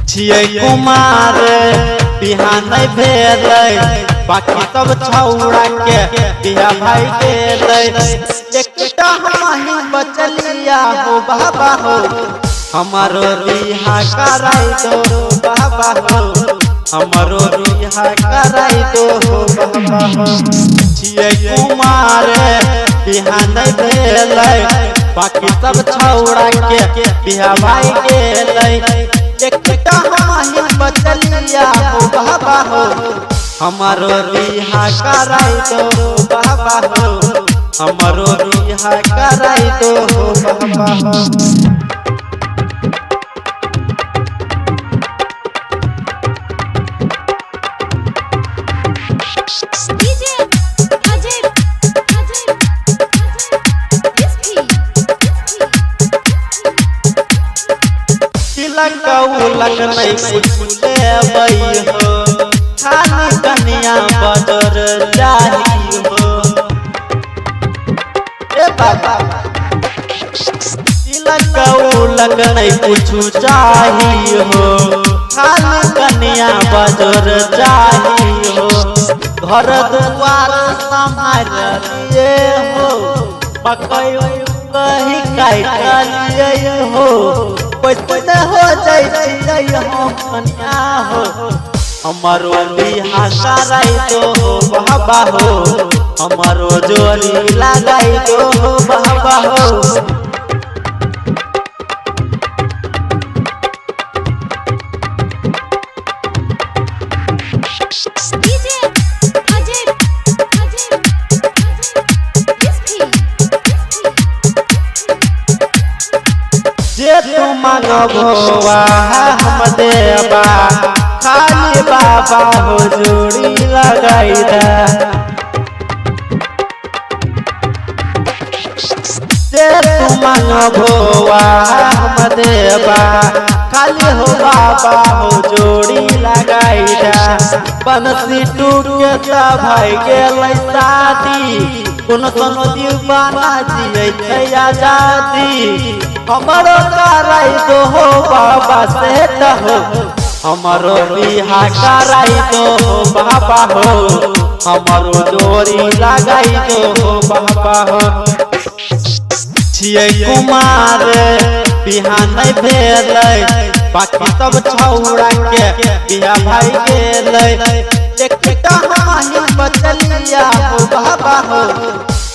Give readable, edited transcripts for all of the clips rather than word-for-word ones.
कुमार बिहान भेल बाकी सब छौड़ा के बिहा भाई गेल एकटा हमही बचलिया हो बाबा हो हमारो बिहा कराई दो बाबा हो हमारो बिहा कराई दो बाबा हो कुमार बिहान भेल बाकी सब छौड़ा के बिहा भाई गेल एकटा हमही बचलिया हो बाबा हो हमारो बिहा कराई दो बाबा हो हमारो बिहा कराई दो बाबा हो। लग नहीं कुछ लेबई हो खाली कन्या बदर जाही हो ए बाबा लग नहीं कुछ चाही हो खाली कन्या बदर जाही हो घर द्वार संभाल लिए हो मकई कहीं काट लिए हो पैसा हो जाए हम कन्या हो हमारो बिहा कराई दो बाबा हो हमारो जोड़ी लगाई दो बाबा हो। तू मांगबोवा हम देबा खाली बाबा हो जोड़ी लगाई दा तू मांगबोवा हम देबा खाली हो बाबा हो जोड़ी लगाई दा बनसी टूट के भाई गेल शादी कोनो कोनो दीवाना जियै छै आजादी हमारो कराई दो हो बाबा से हो हमारो बिहा कराई दो बाबा हो हमारो जोड़ी लगाई दो बाबा हो। कुमार बिहान भेल बाकी सब छौड़ा के बिहा भाई गेल एकटा हमही बचलिया हो बाबा हो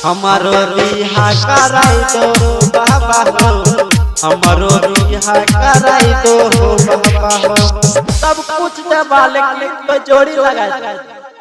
हमारो बिहा कराई दो बाबा हो हमारो बिहा कराई दो बाबा हो। सब कुछ दबा लेकिन जोड़ी लगा